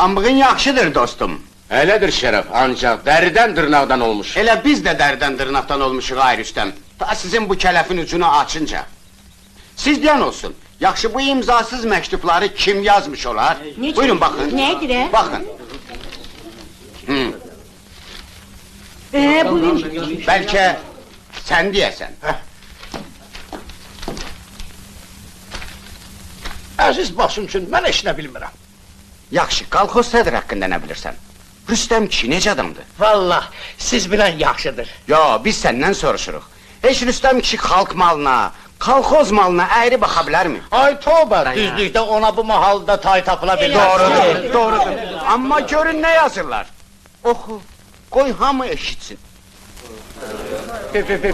Pambığın yaxşıdır dostum. Elədir Şərəf, ancaq dəridən dırnaqdan olmuş. Elə biz də dərdən dırnaqdan olmuşuq ay Rüstəm. Ta sizin bu kələfin ucunu açınca. Siz deyən olsun, yaxşı bu imzasız məktubları kim yazmış olar? Buyurun baxın. Nədir? Baxın. Buyurun. Bəlkə sən deyəsən. Əziz başım üçün mən heç nə bilmirəm. Yaxşı, qalxoz sədr haqqında nə bilirsən? Rüstəm kişi necə adamdır? Vallah, siz bilən yaxşıdır. Yo, biz səndən soruşuruq. Heç Rüstəm kişi xalq malına, kolxoz malına əyri baxa bilərmi? Ay tövbə, düzlükdə ona bu mahalda tay tapıla bilməz. Doğrudur, doğrudur. Amma görün nə yazırlar. Oxu, qoy hamı eşitsin.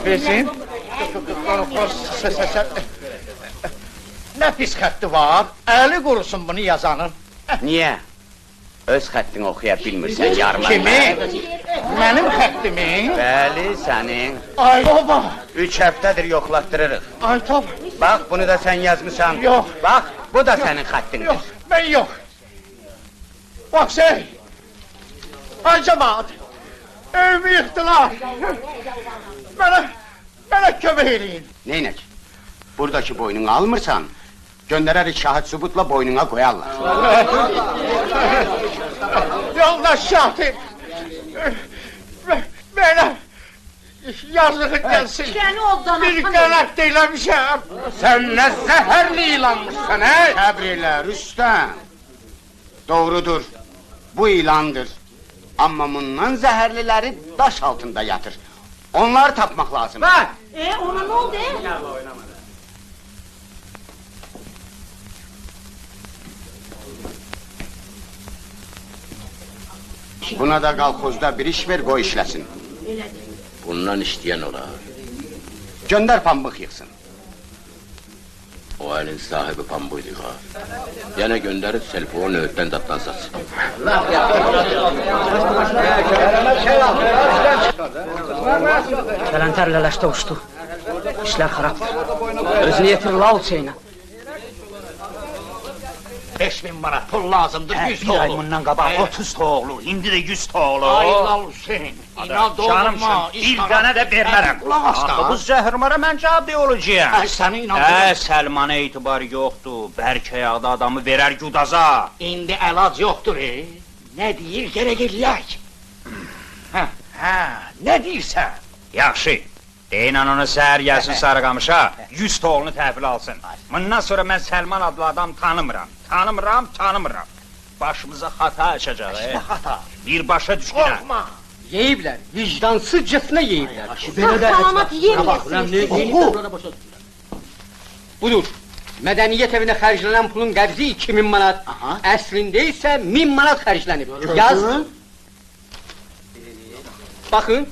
Bilsin. Nə pis xətti var, əli qurusun bunu yazanın. Niyə? Öz xəttini oxuya bilmirsən yarıma. Kimi? Mənim xəttimi? Bəli, sənin. Ay baba! 3 həftədir yoxlatdırırıq. Ay top! Bax, bunu da sən yazmışsan. Yox. Bax, bu da sənin xəttindir. Yox, mən yox. Bax şey! Ay cəmaat! Evimi yıxdılar! Mənə kömək eləyin! Neynək? Buradakı boynunu almırsan, göndərərik şahid sübutla boynuna qoyarlar. Yoldaş şahid! Mənə yazığı gəlsin! Səni oddan Bir qələt eyləmişəm! Sən nə zəhərli ilanmışsan, hə? Səbr elə, Rüstəm! Doğrudur, bu ilandır. Amma bundan zəhərliləri daş altında yatır. Onları tapmaq lazım. Bak! Ona nə oldu? Buna da qalxozda bir iş ver, qoy işləsin. Bundan işləyən olar. Göndər pambıq yıxsın. O əlin sahibi pambuydu ha. Yəni göndərib selfoğun öğütdən datdan satsın. Kələntər lələşdə uçdu. İşlər xarabdır. Özünü yetir Lav Hüseyinə. 5000 manat pul lazımdır, 100 Bir ay toğlu. bundan qabaq 30 toğlu, indi də 100 toğlu. Ay Lal Hüseyin, inat Canım olma, üçün, bir dənə də vermərəm. Qulaq as da. Bu zəhrimara mən cavab olacağım. Səni inandırım. Səlmana etibarı yoxdur, bərk ayaqda adamı verər güdaza. İndi əlac yoxdur, Nə deyir, gerək eləyək. Hə, nə deyirsən? Yaxşı, deyinən ona səhər gəlsin Sarıqamışa, 100 toğlunu təhvil alsın. Bundan sonra mən Səlman adlı adam tanımıram. Tanımıram. Başımıza xata açacaq, Nə xata? Bir başa düşkünə. Qorxma. Yeyiblər, vicdansızcasına yeyiblər. Salamat yeməyəsiniz. Budur, mədəniyyət evinə xərclənən pulun qəbzi 2000 manat, əslində isə 1000 manat xərclənib. Yaz. Baxın,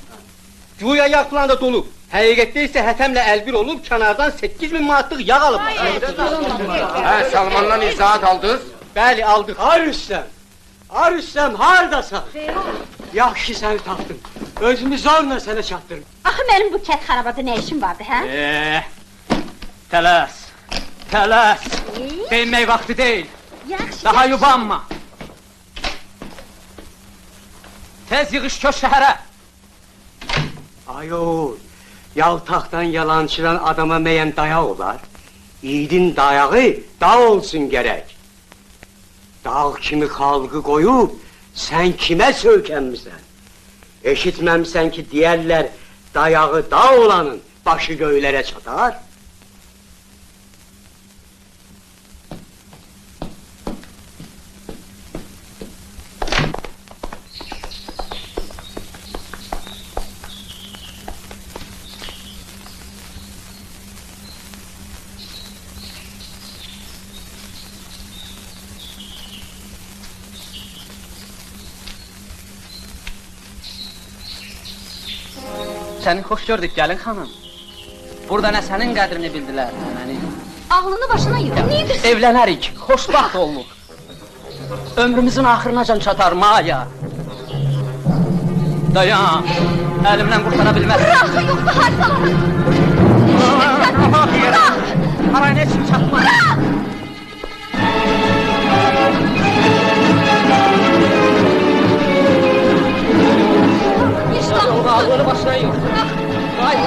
güya yağ plan da dolub. Həqiqətdə isə hətəmlə əlbir olub, kənardan 8000 manatlıq yağ alıb. Hə, Salmandan izahat aldınız? Bəli, aldıq. Rüstəm, haradasan? Yaxşı səni tapdım. Özümü zorla sənə çatdırım. Axı mənim bu kət xarabada nə işim vardı, hə? Tələs. Deyinmək vaxtı deyil. Yaxşı. Daha yubanma. Tez yığış köş şəhərə. Ayol, yaltaqdan yalançılan adama məyəm dayaq olar? İyidin dayağı dağ olsun gərək. Dağ kimi xalqı qoyub, sən kimə söykənmisən? Eşitməmsən ki, deyərlər, dayağı dağ olanın başı göylərə çatar? Səni xoş gördük, gəlin xanım. Burada nə sənin qədrini bildilər, nə mənim. Ağlını başına yığ, nə edirsən? Evlənərik, xoşbaxt olmuq. Ömrümüzün axırınacan çatar Maya. Dayan, əlimdən qurtara bilməz. Bıraxı yoxsa harcalarım. Bırax! Harayına heç kim çatmaz. Bırax! şey yok. Maya!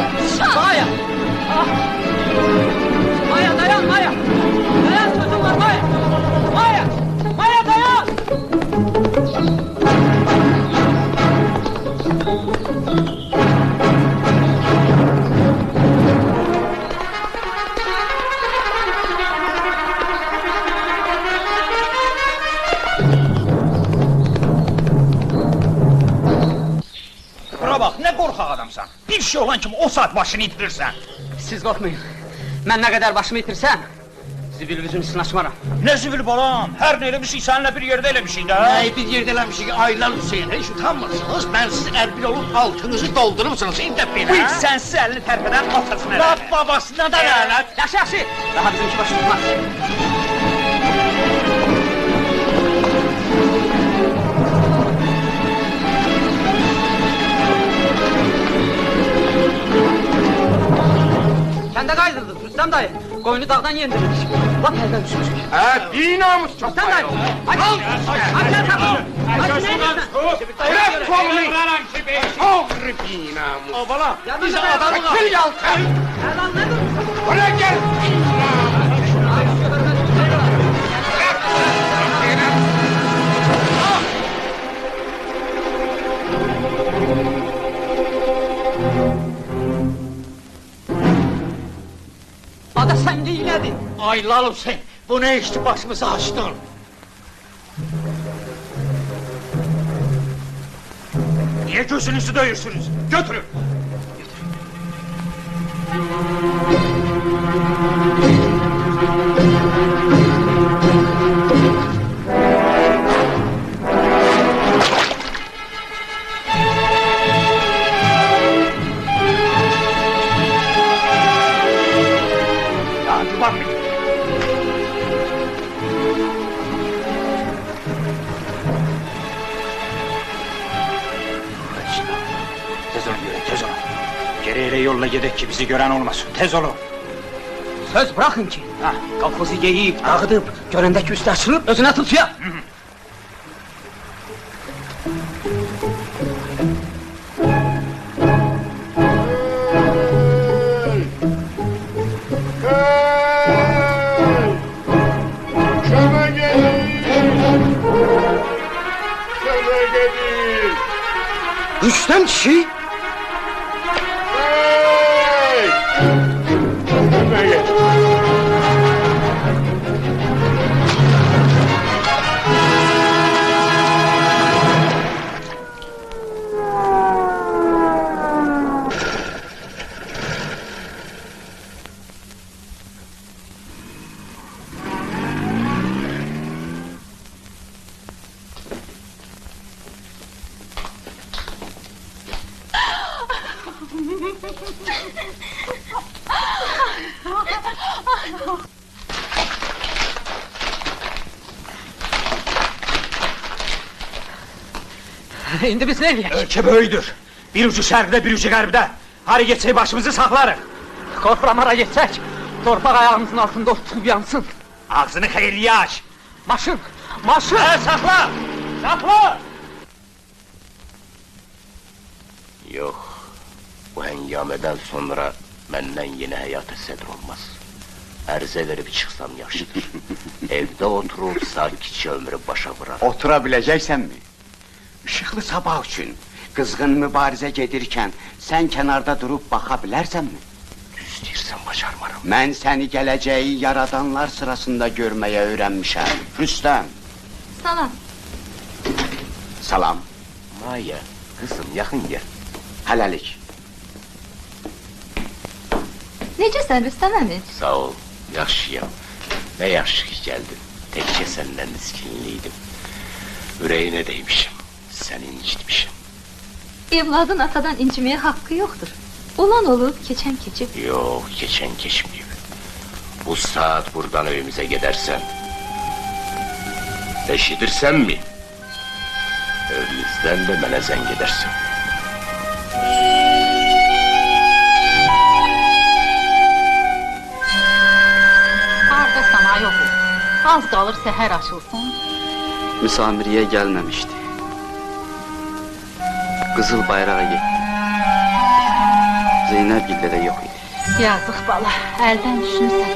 Maya! Ah! Maya dayan Maya! Dayan sözüm var Maya! Maya! Maya dayan! Bura bax, nə qorxaq adamsan. Bir şey olan kimi o saat başını itirirsən. Siz qorxmayın. Mən nə qədər başımı itirsəm, zibilvizin üstünə açmaram. Nə zibil balam, hər nə eləmişik, səninlə bir yerdə eləmişik də. Ay bir yerdə eləmişik, aylar Hüseyin, hiç utanmırsınız. Ben siz erbil olup altınızı doldurursunuz, intep Bu beni, iş sənsiz əlini tərpədən atasına elə. Rab babasına da lanet. Yaxşı, yaxşı! Daha bizimki başı tutmaz. Kəndə qaydırdıq, Rüstəm dayı. Qoyunu dağdan yendirdik. Lap əldən düşmüşük. Bir namus çok Rüstəm dayı! Hadi! Hadi sen tapın! Hadi ne ediyorsun? Bırak kolumu! Ağrı bir namus! O bala, Bize adamı kal! Kıl yaltın! Erlan ne dur? Bırak gel! Ada sen neyiledin? aylar Hüseyin, bu ne işti başımıza açtın? Niyə gözünüzü döyürsünüz? Götürün! Hadi bakın! Tez olun yürü, tez olun. Geri elə yolla gedək ki, bizi görən olmasın. Tez olun. Söz bırakın ki. Ha, kalkozu yiyip, dağıtıp, görendeki üstü açılıp, özüne tutuyor. Köme gelin! Köme gelin! Rüstem kişi! Hey! Köme gel! İndi biz ne diyek? Ölkə böyüdür. Bir ucu şərqdə, bir ucu qərbdə. Harı geçsək başımızı saxlarıq. Korkuramara geçsek, torpaq ayağımızın altında oturup yansın. Ağzını xeyirliyə aç. Maşın! Maşın! Saxla! Saxla! Yox, bu həngamədən sonra məndən yeni həyata sədr olmaz. Ərzə verib çıxsam yaxşıdır. Evdə oturub sakitcə ömrü başa vurar. Otura biləcəksən mi? Işıqlı sabah üçün, qızğın mübarizə gedirkən, sən kənarda durub baxa bilərsənmi? Düz deyirsən, bacarmaram. Mən səni gələcəyi yaradanlar sırasında görməyə öyrənmişəm. Rüstəm, Salam. salam, Maya, qızım, yaxın gəl. hələlik. Necəsən Rüstəm əmi? Sağ ol, yaxşıyam. Nə yaxşı ki gəldin. Təkcə səndən miskinliydim. Ürəyinə deymişim, səni incitmişim. Evladın atadan inciməyə haqqı yoxdur. Olan olub, keçən keçib. Yox, keçən keçməyib. Bu saat buradan evimizə gedərsən. Eşidirsənmi? Evimizdən də mənə zəng edərsən. Hardasan ay oğul? Az qalır səhər açılsın. Müsamiriye gelmemişti. Kızıl bayrağa gitti. Zeynəb gildə də yox idi. Yazıq bala, əldən düşmüsən.